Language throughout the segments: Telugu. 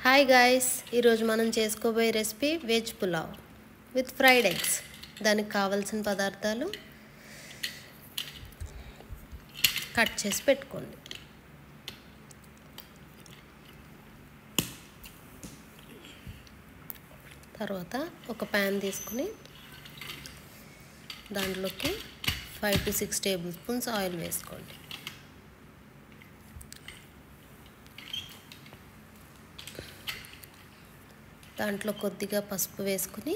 హాయ్ గాయ్స్, ఈరోజు మనం చేసుకోబోయే recipe veg pulao with fried eggs. దానికి కావాల్సిన పదార్థాలు కట్ చేసి పెట్టుకోండి. తర్వాత ఒక ప్యాన్ తీసుకుని దాంట్లోకి 5 to 6 టేబుల్ స్పూన్స్ ఆయిల్ వేసుకోండి. దాంట్లో కొద్దిగా పసుపు వేసుకుని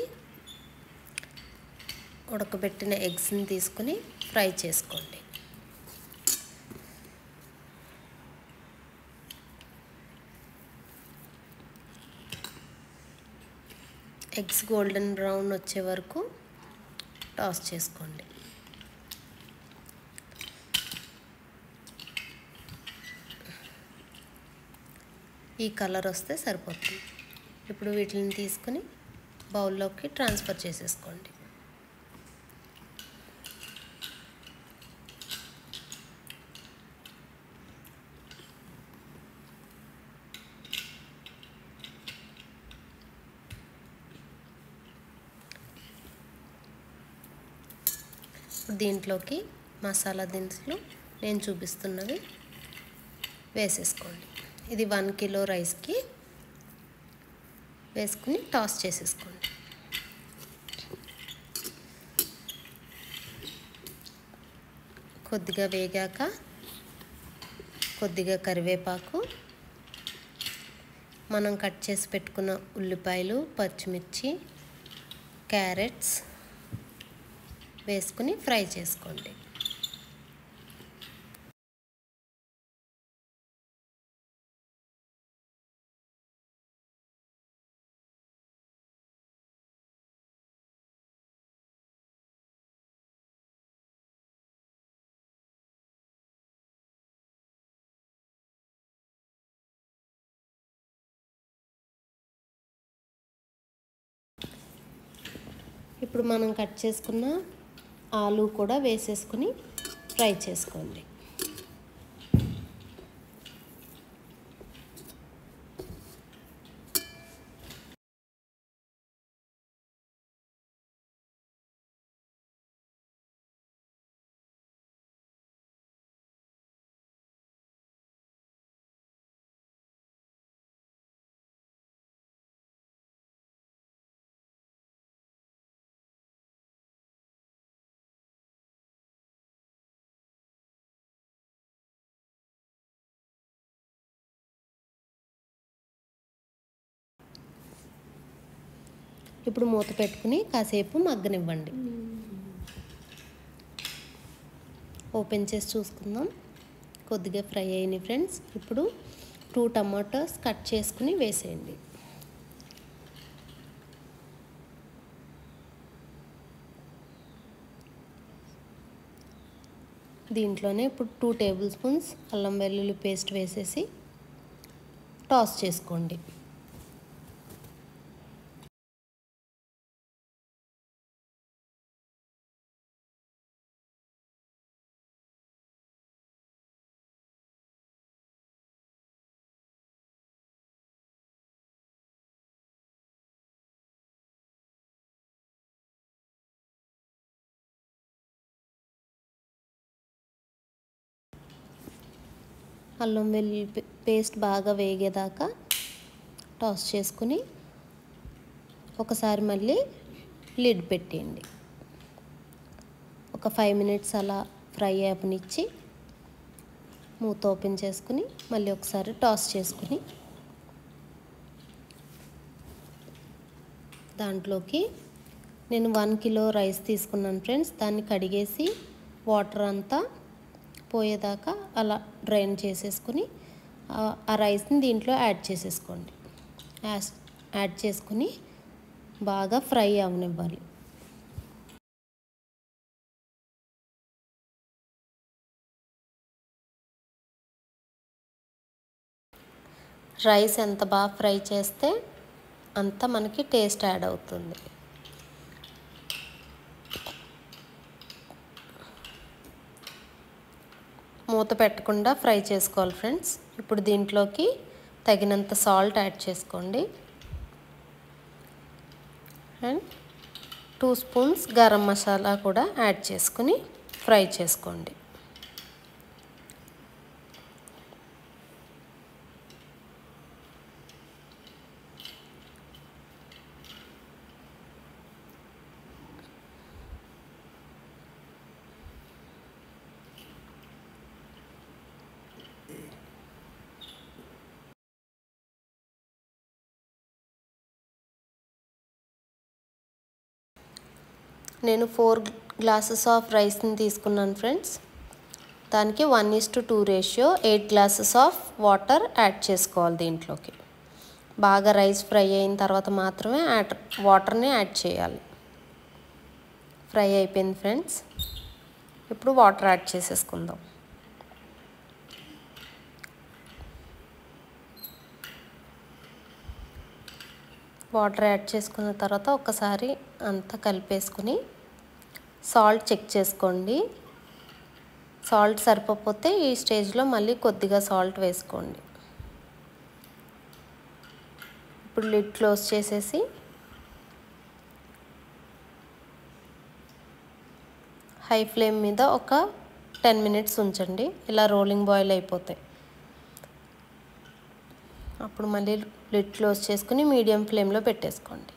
ఉడకబెట్టిన ఎగ్స్ని తీసుకుని ఫ్రై చేసుకోండి. ఎగ్స్ గోల్డెన్ బ్రౌన్ వచ్చే వరకు టాస్ చేసుకోండి. ఈ కలర్ వస్తే సరిపోతుంది. ఇప్పుడు వీటిని తీసుకుని బౌల్లోకి ట్రాన్స్ఫర్ చేసేసుకోండి. దీంట్లోకి మసాలా దినుసులు నేను చూపిస్తున్నవి వేసేసుకోండి. ఇది 1 కిలో రైస్కి వేసుకుని టాస్ చేసేసుకోండి. కొద్దిగా వేగాక కొద్దిగా కరివేపాకు, మనం కట్ చేసి పెట్టుకున్న ఉల్లిపాయలు, పచ్చిమిర్చి, క్యారెట్స్ వేసుకుని ఫ్రై చేసుకోండి. ఇప్పుడు మనం కట్ చేసుకున్న ఆలు కూడా వేసేసుకుని ఫ్రై చేసుకోండి. ఇప్పుడు మూత పెట్టుకుని కాసేపు మగ్గనివ్వండి. ఓపెన్ చేసి చూసుకుందాం. కొద్దిగా ఫ్రై అయినాయి ఫ్రెండ్స్. ఇప్పుడు 2 టమాటోస్ కట్ చేసుకుని వేసేయండి. దీంట్లోనే ఇప్పుడు 2 టేబుల్ స్పూన్స్ అల్లం వెల్లుల్లి పేస్ట్ వేసేసి టాస్ చేసుకోండి. అల్లం వెల్లుల్లి పేస్ట్ బాగా వేగేదాకా టాస్ చేసుకుని ఒకసారి మళ్ళీ లిడ్ పెట్టేయండి. ఒక 5 మినిట్స్ అలా ఫ్రై అవ్వనిచ్చి మూత ఓపెన్ చేసుకుని మళ్ళీ ఒకసారి టాస్ చేసుకుని దాంట్లోకి నేను 1 కిలో రైస్ తీసుకున్నాను ఫ్రెండ్స్. దాన్ని కడిగేసి వాటర్ అంతా పోయేదాకా అలా డ్రైన్ చేసేసుకుని ఆ రైస్ని దీంట్లో యాడ్ చేసేసుకోండి. యాడ్ చేసుకుని బాగా ఫ్రై అవనివ్వాలి. రైస్ ఎంత బాగా ఫ్రై చేస్తే అంత మనకి టేస్ట్ యాడ్ అవుతుంది. మూత పెట్టకుండా ఫ్రై చేసుకోవాలి ఫ్రెండ్స్. ఇప్పుడు దీంట్లోకి తగినంత సాల్ట్ యాడ్ చేసుకోండి అండ్ 2 స్పూన్స్ గరం మసాలా కూడా యాడ్ చేసుకుని ఫ్రై చేసుకోండి. నేను 4 గ్లాసెస్ ఆఫ్ రైస్ని తీసుకున్నాను ఫ్రెండ్స్. దానికి 1:2 ratio 8 glasses of water add చేసుకోవాలి దీంట్లోకి. బాగా రైస్ ఫ్రై అయిన తర్వాత మాత్రమే వాటర్ని యాడ్ చేయాలి. ఫ్రై అయిపోయింది ఫ్రెండ్స్. ఇప్పుడు వాటర్ యాడ్ చేసేసుకుందాం. వాటర్ యాడ్ చేసుకున్న తర్వాత ఒకసారి అంతా కలిపేసుకుని సాల్ట్ చెక్ చేసుకోండి. సాల్ట్ సరిపోతే ఈ స్టేజ్లో మళ్ళీ కొద్దిగా సాల్ట్ వేసుకోండి. ఇప్పుడు లిడ్ క్లోజ్ చేసేసి హై ఫ్లేమ్ మీద ఒక 10 మినిట్స్ ఉంచండి. ఇలా రోలింగ్ బాయిల్ అయిపోతాయి. అప్పుడు మళ్ళీ లిడ్ క్లోజ్ చేసుకుని మీడియం ఫ్లేమ్లో పెట్టేసుకోండి.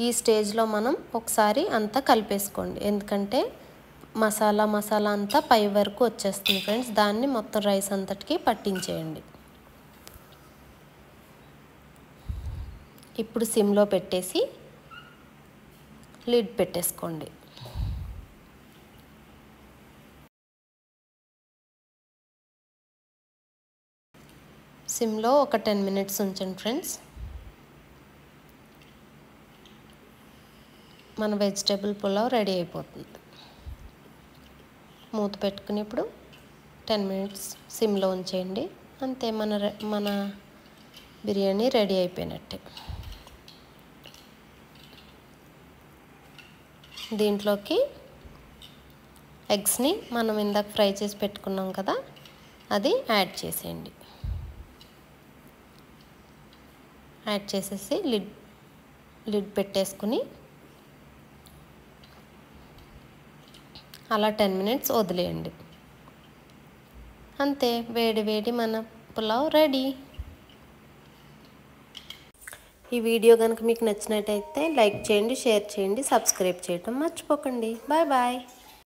ఈ స్టేజ్లో మనం ఒకసారి అంతా కలిపేసుకోండి. ఎందుకంటే మసాలా అంతా పై వరకు వచ్చేస్తుంది ఫ్రెండ్స్. దాన్ని మొత్తం రైస్ అంతటికి పట్టించేయండి. ఇప్పుడు సిమ్లో పెట్టేసి లిడ్ పెట్టేసుకోండి. సిమ్లో ఒక 10 మినిట్స్ ఉంచండి ఫ్రెండ్స్. మన వెజిటేబుల్ పులావ్ రెడీ అయిపోతుంది. మూత పెట్టుకుని ఇప్పుడు 10 మినిట్స్ సిమ్లో ఉంచేయండి. అంతే, మన బిర్యానీ రెడీ అయిపోయినట్టే. దీంట్లోకి ఎగ్స్ని మనం ఇందాక ఫ్రై చేసి పెట్టుకున్నాం కదా, అది యాడ్ చేసేయండి. యాడ్ చేసేసి లిడ్ పెట్టేసుకుని అలా 10 మినిట్స్ వదిలేయండి. అంతే, వేడి మన పులావ్ రెడీ. ఈ వీడియో కనుక మీకు నచ్చినట్టయితే లైక్ చేయండి, షేర్ చేయండి, సబ్స్క్రైబ్ చేయడం మర్చిపోకండి. Bye bye.